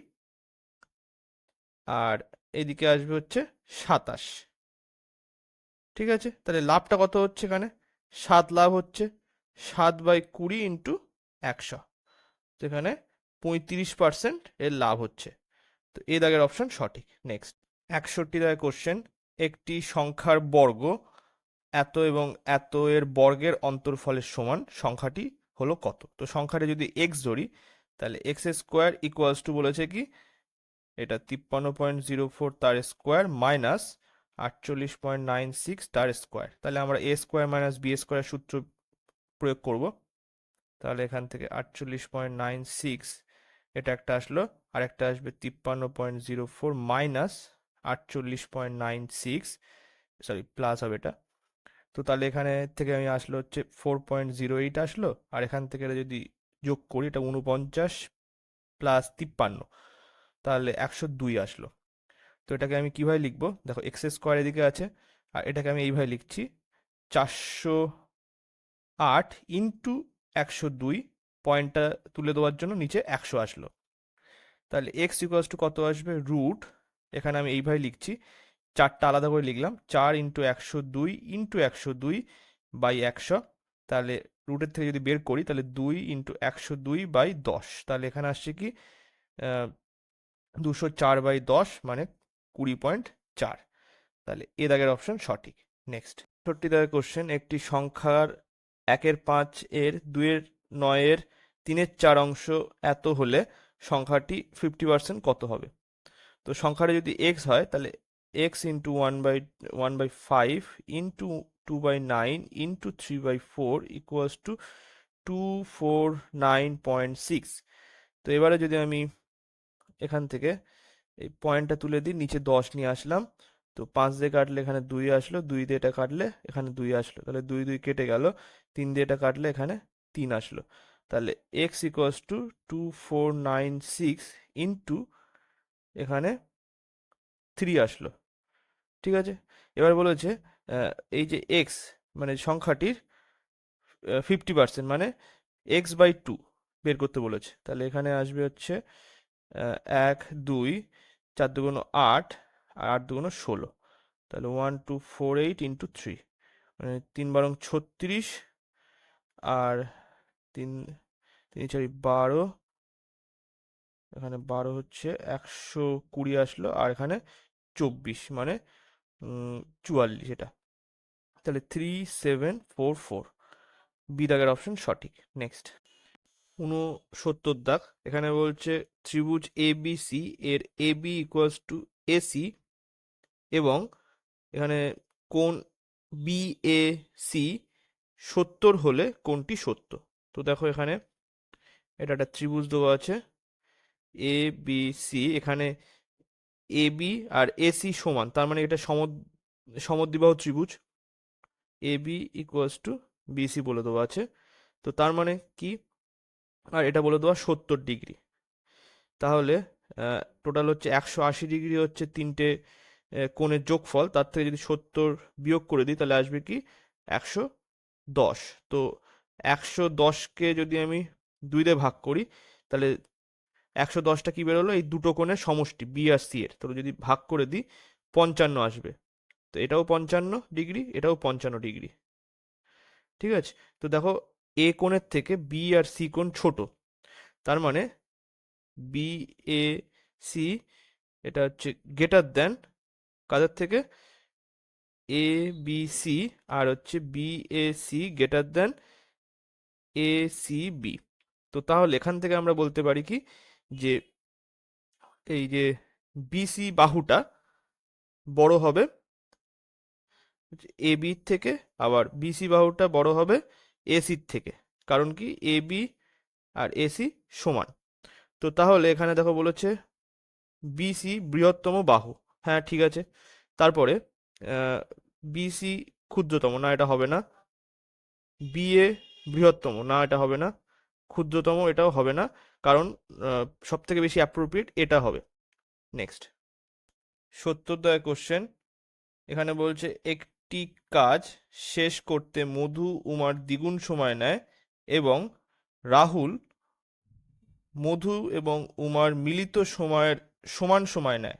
আর এদিকে আসবে হচ্ছে 27, ঠিক আছে। তাহলে লাভটা কত হচ্ছে এখানে 7 লাভ হচ্ছে, 7/20 ইন্টু 100, তো এখানে 35% এর লাভ হচ্ছে, তো এ দাগের অপশন সঠিক। নেক্সট 61 দাগের কোশ্চেন, একটি সংখ্যার বর্গ এত এবং এত এর বর্গের অন্তর্ফলের সমান, সংখ্যাটি হলো কত? তো সংখ্যাটা যদি এক্স ধরি, তাহলে এক্স স্কোয়ার ইকুয়ালস টু বলেছে কি এটা 53.04 তার স্কোয়ার মাইনাস 48.96 তার স্কোয়ার, তাহলে আমরা এ স্কোয়ার মাইনাস বি স্কোয়ার সূত্র প্রয়োগ করব, তাহলে এখান থেকে 48.96 এটা একটা আসলো, আর একটা আসবে 53.04 মাইনাস 48.96, সরি প্লাস হবে এটা, তো তাহলে এখানে থেকে আমি আসলো হচ্ছে 4.08 আসলো, আর এখান থেকে এটা যদি যোগ করি এটা 49 প্লাস 53, তাহলে 102 আসলো। তো এটাকে আমি কিভাবে লিখবো, দেখো এক্স স্কোয়ার এদিকে আছে, আর এটাকে আমি এইভাবে লিখছি 408 ইন্টু 102, পয়েন্টটা তুলে দেওয়ার জন্য নিচে 100 আসলো। তাহলে এক্স ইকুয়ালস টু কত আসবে, রুট, এখানে আমি এইভাবে লিখছি, চারটা আলাদা করে লিখলাম, 4 × 102 ইন্টু 102 বাই 100। তাহলে রুটের থেকে যদি বের করি তাহলে 2 × 102 বাই 10, তাহলে এখানে আসছে কি 204/10, মানে 20.4। তাহলে এ দাগের অপশন সঠিক। নেক্সট 60 দাগের কোশ্চেন, একটি সংখ্যার 1/5 এর 2 9 এর 3/4 অংশ এত হলে সংখ্যাটি 50% কত হবে? তো সংখ্যাটা যদি এক্স হয় তাহলে x into 1/5 into 2/9 into 3/4 equals to 249.6। তো এবারে যদি আমি এখান থেকে এই পয়েন্টটা তুলে দিই, নিচে 10 নিয়ে আসলাম, তো 5 দিয়ে কাটলে এখানে 2 আসলো, 2 দিয়ে এটা কাটলে এখানে 2 আসলো, তাহলে 2 2 কেটে গেল, 3 দিয়ে এটা কাটলে এখানে 3 আসলো। তাহলে এক্স ইকুয়ালস টু 2496 ইন্টু এখানে 3 আসলো। ঠিক আছে, এবার বলেছে এই যে এক্স মানে সংখ্যাটির 50%, মানে x/2 বের করতে বলেছে। তাহলে এখানে আসবে হচ্ছে 1 2 4 2 8 আর 8 2 16, তাহলে 1248 ইন্টু 3, মানে 3 বারং 36 আর 3 3 4 12, এখানে 12 হচ্ছে 120 আসলো, আর এখানে 24, মানে 44 এটা। তাহলে 3744, বি দাগের অপশন সঠিক। নেক্সট 69 দাগ, এখানে বলছে ত্রিভুজ এ বি সি এর A B equals to AC, এবং এখানে কোণ বি এ সি 70 হলে কোণটি সত্য। তো দেখো এখানে এটা একটা ত্রিভুজ দেওয়া আছে এ বি সি, এখানে এ বি আর এসি সমান, তার মানে এটা সমদ্বিবাহু ত্রিভুজ। A B equals to BC বলে দেওয়া আছে, তো তার মানে কি, আর এটা বলে দেওয়া 70 ডিগ্রি। তাহলে টোটাল হচ্ছে 180 ডিগ্রি হচ্ছে তিনটে কোণের যোগফল, তার থেকে যদি 70 বিয়োগ করে দিই তাহলে আসবে কি 110। তো 110কে যদি আমি 2 দিয়ে ভাগ করি তাহলে 110টা কি বেরোলো, এই দুটো কোণের সমষ্টি বি আর সি এর, তো যদি ভাগ করে দিই 55 আসবে। তো এটাও 55 ডিগ্রি, এটাও 55 ডিগ্রি। ঠিক আছে, তো দেখো এ কোণের থেকে বি আর সি কোণ ছোট, তার মানে বি এ সি এটা হচ্ছে গ্রেটার দেন কাদের থেকে, এ বি সি, আর হচ্ছে b a c greater than a c b. তো তাহলে এখান থেকে আমরা বলতে পারি কি, যে এই যে বিসি বাহুটা বড় হবে এ বির থেকে, আবার বিসি বাহুটা বড় হবে এসির থেকে, কারণ কি এ বি আর এসি সমান। তো তাহলে এখানে দেখো বলেছে বিসি বৃহত্তম বাহু, হ্যাঁ ঠিক আছে। তারপরে বিসি ক্ষুদ্রতম, না এটা হবে না। বিএ বৃহত্তম, না এটা হবে না। ক্ষুদ্রতম, এটাও হবে না, কারণ সব থেকে বেশি অ্যাপ্রোপ্রিয়েট এটা হবে। নেক্সট 70 কোশ্চেন, এখানে বলছে একটি কাজ শেষ করতে মধু উমার দ্বিগুণ সময় নেয়, এবং রাহুল মধু এবং উমার মিলিত সময়ের সমান সময় নেয়।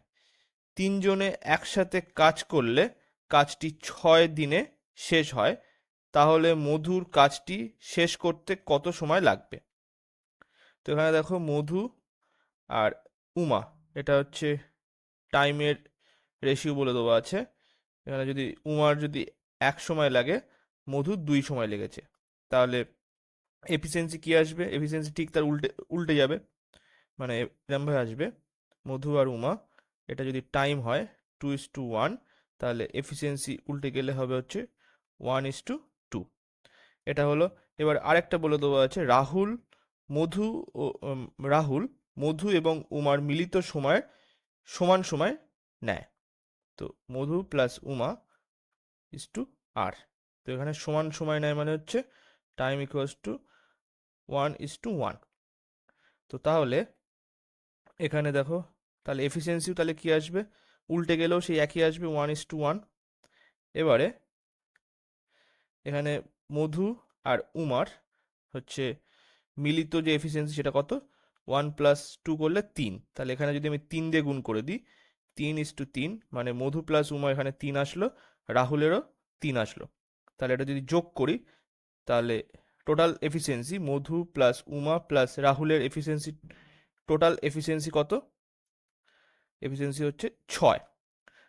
তিনজনে একসাথে কাজ করলে কাজটি 6 দিনে শেষ হয়, তাহলে মধুর কাজটি শেষ করতে কত সময় লাগবে? তো এখানে দেখো মধু আর উমা, এটা হচ্ছে টাইমের রেশিও বলে দেওয়া আছে। এখানে যদি উমার যদি 1 সময় লাগে, মধুর 2 সময় লেগেছে, তাহলে এফিসিয়েন্সি কি আসবে, এফিসিয়েন্সি ঠিক তার উল্টে উল্টে যাবে, মানে এরমভাবে আসবে মধু আর উমা, এটা যদি টাইম হয় 2:1, তাহলে এফিসিয়েন্সি উল্টে গেলে হবে হচ্ছে 1:2। এটা হলো। এবার আরেকটা বলে দেওয়া আছে মধু ও রাহুল মধু এবং উমার মিলিত সময়ের সমান সময় নেয়। তো মধু প্লাস উমা আর, তো এখানে সমান সময় নেয় মানে হচ্ছে টাইম ইকুয়ালস টু 1:1। তো তাহলে এখানে দেখো, তাহলে এফিসিয়েন্সিও তাহলে কি আসবে, উল্টে গেলেও সেই একই আসবে 1:1। এবারে এখানে মধু আর উমার হচ্ছে মিলিত যে এফিসিয়েন্সি সেটা কত, 1+2 করলে 3, তাহলে এখানে যদি আমি 3 দিয়ে গুণ করে দিই, 3:3, মানে মধু প্লাস উমা এখানে 3 আসলো, রাহুলেরও 3 আসলো। তাহলে এটা যদি যোগ করি তাহলে টোটাল এফিসিয়েন্সি মধু প্লাস উমা প্লাস রাহুলের এফিসিয়েন্সি, টোটাল এফিসিয়েন্সি কত, এফিসিয়েন্সি হচ্ছে 6।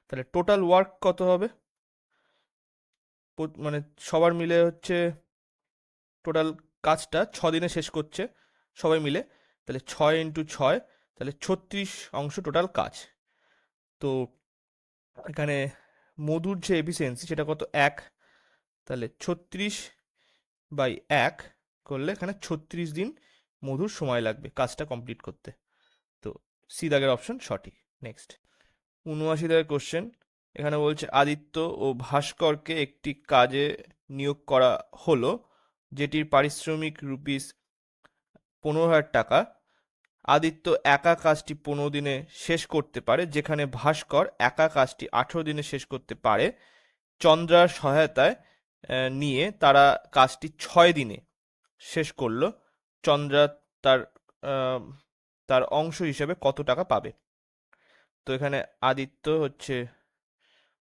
তাহলে টোটাল ওয়ার্ক কত হবে, মানে সবার মিলে হচ্ছে টোটাল কাজটা 6 দিনে শেষ করছে সবাই মিলে, তাহলে 6 × 6, তাহলে 36 অংশ টোটাল কাজ। তো এখানে মধুর যে এফিসিয়েন্সি সেটা কত, 1, তাহলে 36/1 করলে এখানে 36 দিন মধুর সময় লাগবে কাজটা কমপ্লিট করতে। তো সি দাগের অপশন সঠিক। নেক্সট 79 দাগের কোশ্চেন, এখানে বলছে আদিত্য ও ভাস্করকে একটি কাজে নিয়োগ করা হলো যেটির পারিশ্রমিক ₹15,000। আদিত্য একা কাজটি 15 দিনে শেষ করতে পারে, যেখানে ভাস্কর একা কাজটি 18 দিনে শেষ করতে পারে। চন্দ্রার সহায়তায় নিয়ে তারা কাজটি 6 দিনে শেষ করলো। চন্দ্রা তার আহ, তার অংশ হিসেবে কত টাকা পাবে? তো এখানে আদিত্য হচ্ছে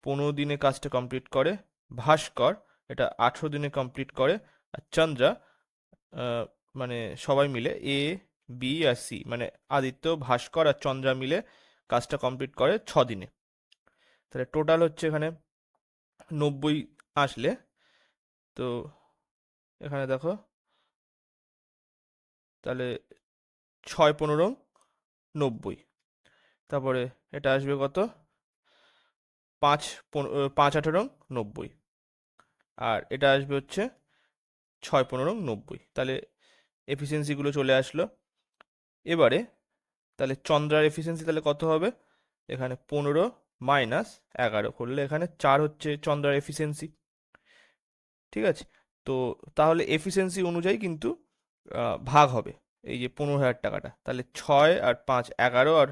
15 দিনে কাজটা কমপ্লিট করে, ভাস্কর এটা 18 দিনে কমপ্লিট করে, আর চন্দ্রা আহ, মানে সবাই মিলে এ, বি আর সি, মানে আদিত্য, ভাস্কর আর চন্দ্রা মিলে কাজটা কমপ্লিট করে 6 দিনে। তাহলে টোটাল হচ্ছে এখানে 90 আসলে, তো এখানে দেখো তাহলে 6×15=90, তারপরে এটা আসবে কত, 5×18=90, আর এটা আসবে হচ্ছে 6×15=90। তাহলে এফিসিয়েন্সিগুলো চলে আসলো। এবারে তাহলে চন্দ্রার এফিসিয়েন্সি তাহলে কত হবে, এখানে 15 - 11 করলে এখানে 4 হচ্ছে চন্দ্রার এফিসিয়েন্সি। ঠিক আছে, তো তাহলে এফিসিয়েন্সি অনুযায়ী কিন্তু ভাগ হবে এই যে 15,000 টাকাটা, তাহলে 6 আর 5 11, আর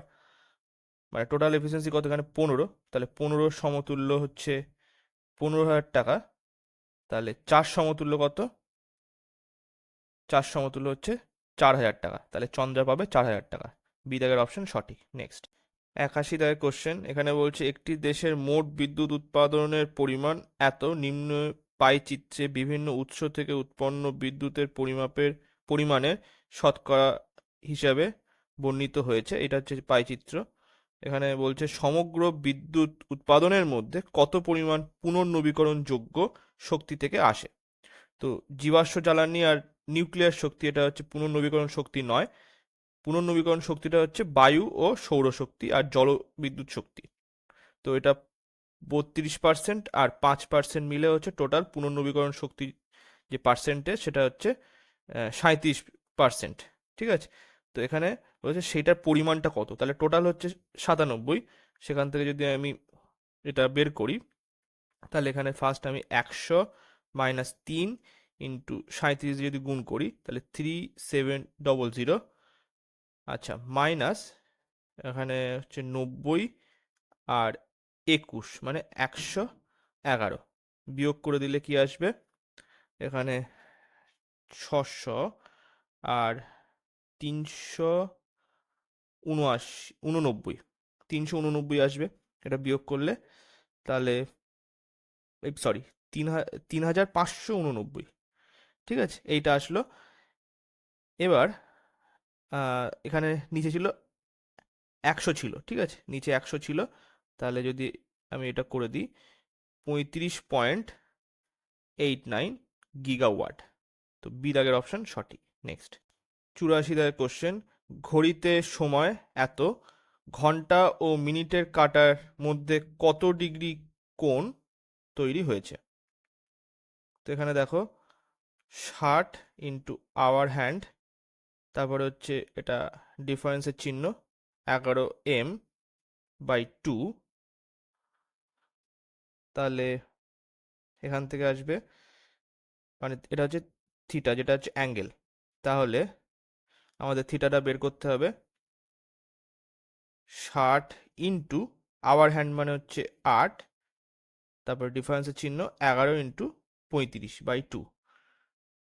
মানে টোটাল এফিসিয়েন্সি কত এখানে 15, তাহলে 15 সমতুল্য হচ্ছে 15,000 টাকা, তাহলে 4 সমতুল্য কত, 4 সমতুল্য হচ্ছে 4,000 টাকা, তাহলে চন্দ্রা পাবে 4,000 টাকা। বি দাগের অপশন সঠিক। নেক্সট 81 দাগের কোশ্চেন, এখানে বলছে একটি দেশের মোট বিদ্যুৎ উৎপাদনের পরিমাণ এত, নিম্ন পাই চিত্রে বিভিন্ন উৎস থেকে উৎপন্ন বিদ্যুতের পরিমাণের শতকরা হিসাবে বর্ণিত হয়েছে। এটা হচ্ছে পাই চিত্র। এখানে বলছে সমগ্র বিদ্যুৎ উৎপাদনের মধ্যে কত পরিমাণ পুনর্নবীকরণযোগ্য শক্তি থেকে আসে। তো জীবাশ্ম জ্বালানি আর নিউক্লিয়ার শক্তি এটা হচ্ছে পুনর্নবীকরণ শক্তি নয়, পুনর্নবীকরণ শক্তিটা হচ্ছে বায়ু ও সৌরশক্তি আর জলবিদ্যুৎ শক্তি। তো এটা 32% আর 5% মিলে হচ্ছে টোটাল পুনর্নবীকরণ শক্তি যে পার্সেন্টেজ সেটা হচ্ছে 37%। ঠিক আছে, তো এখানে বলছে সেটার পরিমাণটা কত, তাহলে টোটাল হচ্ছে 97, সেখান থেকে যদি আমি এটা বের করি তাহলে এখানে ফার্স্ট আমি 100 - 3 ইন্টু 37 যদি গুণ করি তাহলে 3700, আচ্ছা মাইনাস এখানে হচ্ছে 90 আর 21 মানে 111, বিয়োগ করে দিলে কি আসবে, এখানে 600 আর 389, 389 আসবে, এটা বিয়োগ করলে তাহলে সরি 3,589। ঠিক আছে, এইটা আসলো। এবার এখানে নিচে ছিল 100 ছিল, ঠিক আছে, নিচে 100 ছিল, তাহলে যদি আমি এটা করে দিই 35.89 গিগাওয়াট। তো বি দাগের অপশন সঠিক। নেক্সট 84 দাগের কোশ্চেন, ঘড়িতে সময় এত, ঘন্টা ও মিনিটের কাঁটার মধ্যে কত ডিগ্রি কোণ তৈরি হয়েছে? তো এখানে দেখো 60 × আওয়ার হ্যান্ড, তারপরে হচ্ছে এটা ডিফারেন্সের চিহ্ন 11m/2, তাহলে এখান থেকে আসবে, মানে এটা হচ্ছে থিটা যেটা হচ্ছে অ্যাঙ্গেল, তাহলে আমাদের থিটাটা বের করতে হবে। 60 ইন্টু আওয়ার হ্যান্ড মানে হচ্ছে 8, তারপর ডিফারেন্সের চিহ্ন 11 × 35/2।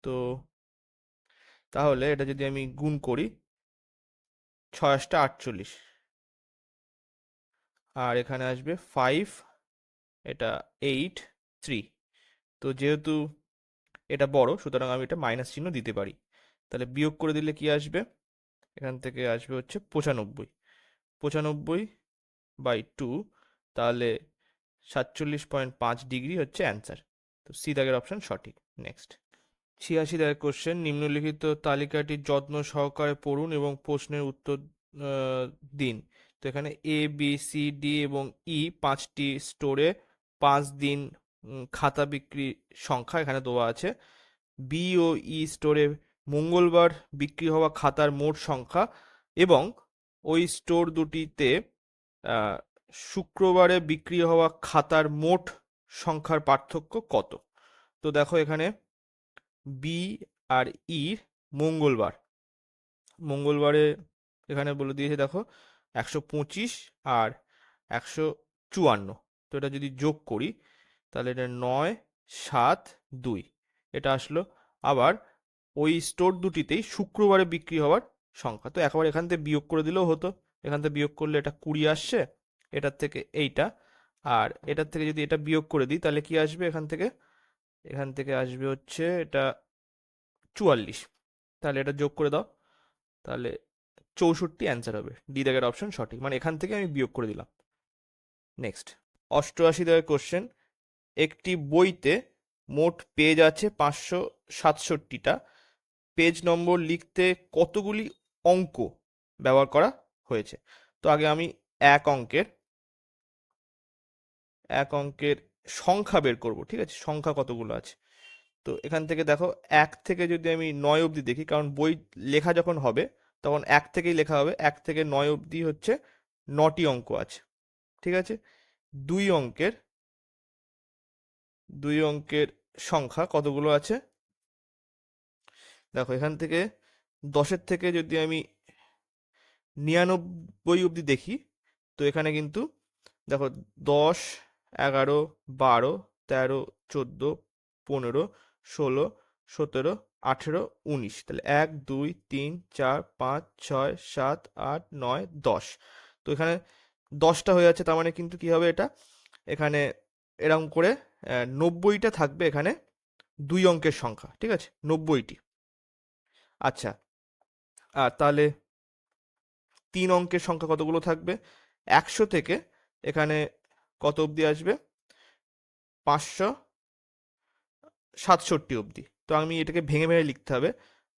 তো তাহলে এটা যদি আমি গুণ করি, 6 × 8 = 48, আর এখানে আসবে 5, এটা 8, 3। তো যেহেতু এটা বড়, সুতরাং আমি এটা মাইনাস চিহ্ন দিতে পারি। তাহলে বিয়োগ করে দিলে কি আসবে? এখান থেকে আসবে হচ্ছে 95, 95/2, তাহলে 47.5 ডিগ্রি হচ্ছে অ্যান্সার। তো সি দাগের অপশন সঠিক। নেক্সট, 86 দাগের কোশ্চেন, নিম্নলিখিত তালিকাটি যত্ন সহকারে পড়ুন এবং প্রশ্নের উত্তর দিন। তো এখানে এ, বি, সি, ডি এবং ই 5টি স্টোরে 5 দিন খাতা বিক্রি সংখ্যা এখানে দেওয়া আছে। বি ও ই স্টোরে মঙ্গলবার বিক্রি হওয়া খাতার মোট সংখ্যা এবং ওই স্টোর দুটিতে আহ, শুক্রবারে বিক্রি হওয়া খাতার মোট সংখ্যার পার্থক্য কত? তো দেখো এখানে বি আর ই মঙ্গলবার, মঙ্গলবারে এখানে বলে দিয়েছে দেখো 125 আর 154। তো এটা যদি যোগ করি তাহলে এটা 9, 7, 2 এটা আসলো। আবার ওই স্টোর দুটিতেই শুক্রবারে বিক্রি হওয়ার সংখ্যা, তো একবার এখান থেকে বিয়োগ করে দিলেও হতো। এখান থেকে বিয়োগ করলে এটা 20 আসছে, এটার থেকে এইটা, আর এটার থেকে যদি এটা বিয়োগ করে দিই তাহলে কি আসবে এখান থেকে? এখান থেকে আসবে হচ্ছে এটা 44। তাহলে এটা যোগ করে দাও, তাহলে 64 অ্যান্সার হবে। ডি দাগের অপশন সঠিক, মানে এখান থেকে আমি বিয়োগ করে দিলাম। নেক্সট, 88 দাগের কোশ্চেন, একটি বইতে মোট পেজ আছে 567টা, পেজ নম্বর লিখতে কতগুলি অঙ্ক ব্যবহার করা হয়েছে? তো আগে আমি এক অঙ্কের এক অঙ্কের সংখ্যা বের করব, ঠিক আছে? সংখ্যা কতগুলো আছে। তো এখান থেকে দেখো 1 থেকে যদি আমি 9 অবধি দেখি, কারণ বই লেখা যখন হবে তখন 1 থেকেই লেখা হবে, 1 থেকে 9 অবধি হচ্ছে 9টি অঙ্ক আছে, ঠিক আছে? দুই অঙ্কের দুই অঙ্কের সংখ্যা কতগুলো আছে? দেখো এখান থেকে 10-এর থেকে যদি আমি 99 অবধি দেখি, তো এখানে কিন্তু দেখো 10, 11, 12, 13, 14, 15, 16, 17, 18, 19, তাহলে 1, 2, 3, 4, 5, 6, 7, 8, 9, 10। তো এখানে 10টা হয়ে যাচ্ছে, তার মানে কিন্তু কি হবে এটা? এখানে এরকম করে 90টা থাকবে এখানে দুই অঙ্কের সংখ্যা, ঠিক আছে? 90টি। আচ্ছা, আর তাহলে তিন অঙ্কের সংখ্যা কতগুলো থাকবে? 100 থেকে এখানে কত অবধি আসবে? 567 অবধি। তো আমি এটাকে ভেঙে ভেঙে লিখতে হবে।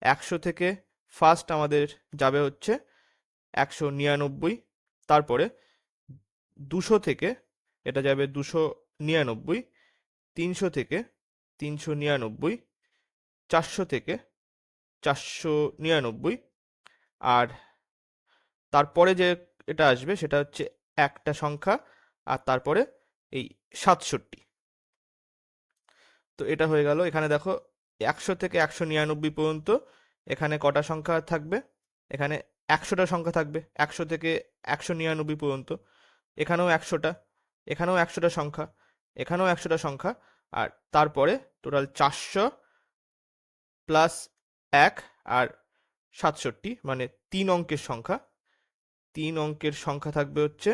100 থেকে ফার্স্ট আমাদের যাবে হচ্ছে 199, তারপরে 200 থেকে এটা যাবে 299, 300 থেকে 399, 400 থেকে 499, আর তারপরে যে এটা আসবে সেটা হচ্ছে একটা সংখ্যা, আর তারপরে এই 67। তো এটা হয়ে গেল। এখানে দেখো 100 থেকে 199 পর্যন্ত এখানে কটা সংখ্যা থাকবে? এখানে 100টা সংখ্যা থাকবে 100 থেকে 199 পর্যন্ত। এখানেও 100টা, এখানেও 100টা সংখ্যা, এখানেও 100টা সংখ্যা, আর তারপরে টোটাল 400 প্লাস 1 আর 67, মানে 3 অঙ্কের সংখ্যা। 3 অঙ্কের সংখ্যা থাকবে হচ্ছে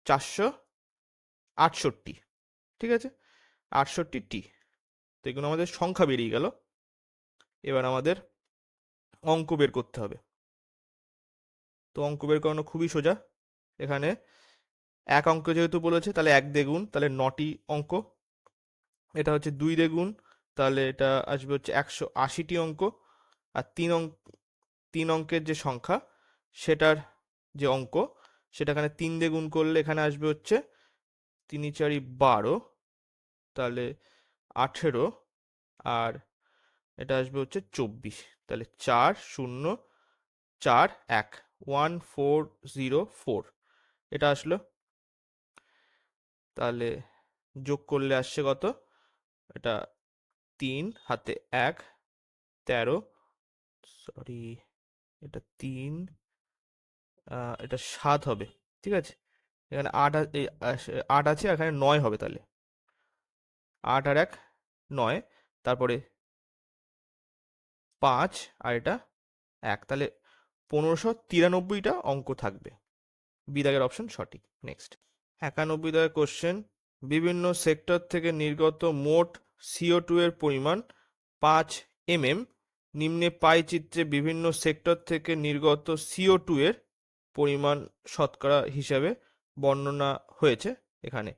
468, ঠিক আছে? 68টি। তো এগুলো আমাদের সংখ্যা বেরিয়ে গেল। এবার আমাদের অঙ্ক বের করতে হবে। তো অঙ্ক বের করানো খুবই সোজা। এখানে এক অঙ্ক যেহেতু বলেছে, তাহলে 1 দিয়ে গুণ, তাহলে 9টি অঙ্ক। এটা হচ্ছে 2 দিয়ে গুণ, তাহলে এটা আসবে হচ্ছে 180টি অঙ্ক। আর 3 অঙ্কের যে সংখ্যা সেটার যে অঙ্ক, সেটা এখানে 3 দিয়ে গুণ করলে এখানে আসবে হচ্ছে 3×4=12, তাহলে 18, আর এটা আসবে হচ্ছে 24, তাহলে 4, 0, 4, 1, 1404 এটা আসলো। তাহলে যোগ করলে আসছে কত? এটা 3 হাতে 1, 13, সরি, এটা 3, এটা 7 হবে, ঠিক আছে? এখানে 8 আছে, এখানে 9 হবে, তাহলে 8 আর 1 9, তারপরে 5 আর এটা 1, তাহলে 1593টা অঙ্ক থাকবে। বি দাগের অপশন সঠিক। নেক্সট 91 দাগের কোশ্চেন, বিভিন্ন সেক্টর থেকে নির্গত মোট CO2 এর পরিমাণ 5 mm। নিম্নে পাই চিত্রে বিভিন্ন সেক্টর থেকে নির্গত CO2 এর পরিমাণ শতকরা হিসাবে বর্ণনা হয়েছে এখানে।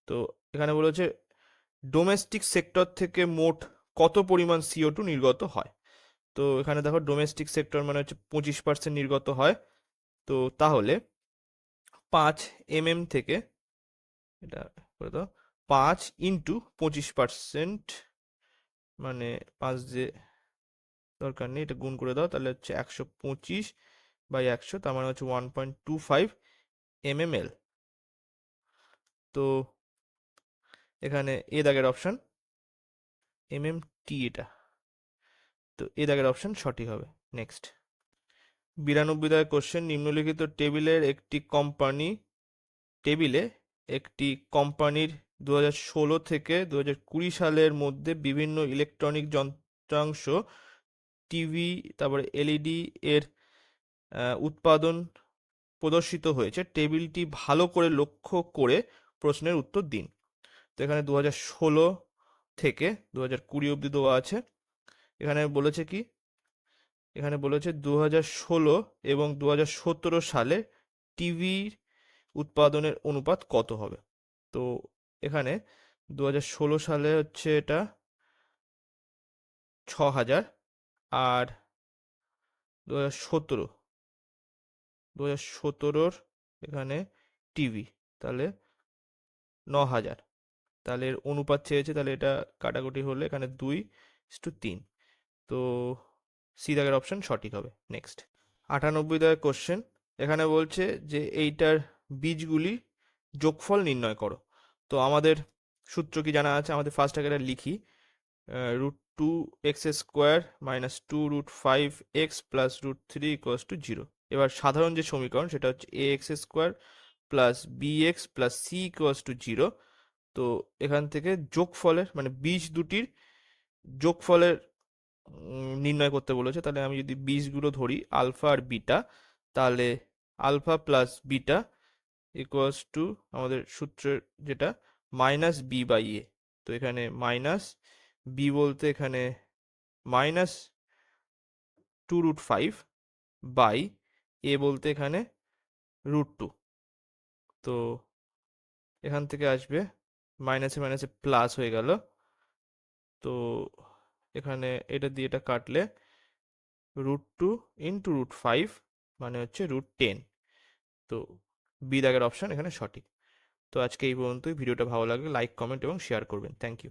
তো এখানে বলেছে ডোমেস্টিক সেক্টর থেকে মোট কত পরিমাণ CO2 নির্গত হয়। তো এখানে দেখো ডোমেস্টিক সেক্টর মানে হচ্ছে 25% নির্গত হয়। তো তাহলে 5 mm থেকে, এটা করে দাও, 5 ইন্টু 25%, মানে 5 যে দরকার নেই, এটা গুণ করে দাও, তাহলে হচ্ছে 125/100, তার মানে হচ্ছে 1.25 mml। তো এখানে এ দাগের অপশন MMT এটা, তো এ দাগের অপশন সঠিক হবে। নেক্সট 92 দাগের কোশ্চেন, নিম্নলিখিত টেবিলে একটি কোম্পানির 2016 থেকে 2020 সালের মধ্যে বিভিন্ন ইলেকট্রনিক যন্ত্রাংশ, টিভি, তারপরে এলইডি এর উৎপাদন প্রদর্শিত হয়েছে। টেবিলটি ভালো করে লক্ষ্য করে প্রশ্নের উত্তর দিন। তো এখানে 2016 থেকে 2020 অবধি দেওয়া আছে। এখানে বলেছে কি, এখানে বলেছে 2016 এবং 2017 সালে টিভির উৎপাদনের অনুপাত কত হবে। তো এখানে 2016 সালে হচ্ছে এটা 6000, আর 2017 এখানে টিভি, তাহলে 9000, তাহলে এর অনুপাত চেয়েছে, তাহলে এটা কাটাকুটি হলে এখানে 2:3। তো সি দাগের অপশন সঠিক হবে। নেক্সট 98 দাগের কোশ্চেন, এখানে বলছে যে এইটার বীজগুলি যোগফল নির্ণয় করো। তো আমাদের সূত্র কি জানা আছে, আমাদের ফার্স্ট আগে এটা লিখি, √2x² - 2√5x + √3 = 0। এবার সাধারণ যে সমীকরণ সেটা হচ্ছে ax² + bx + c = 0। তো এখান থেকে যোগফলের মানে বীজ দুটির যোগফলের নির্ণয় করতে বলেছে। তাহলে আমি যদি বীজগুলো ধরি আলফা আর বিটা, তাহলে alpha plus beta equals to আমাদের সূত্রের যেটা -b/a। তো এখানে মাইনাস বি বলতে এখানে -2√5 বাই এ বলতে এখানে √2। তো এখান থেকে আসবে মাইনাসে মাইনাসে প্লাস হয়ে গেল। তো এখানে এটা দিয়ে এটা কাটলে √2 ইন্টু √5 মানে হচ্ছে √10। তো বি দাগের অপশন এখানে সঠিক। তো আজকে এই পর্যন্তই। ভিডিওটা ভালো লাগলে লাইক, কমেন্ট এবং শেয়ার করবেন। Thank you.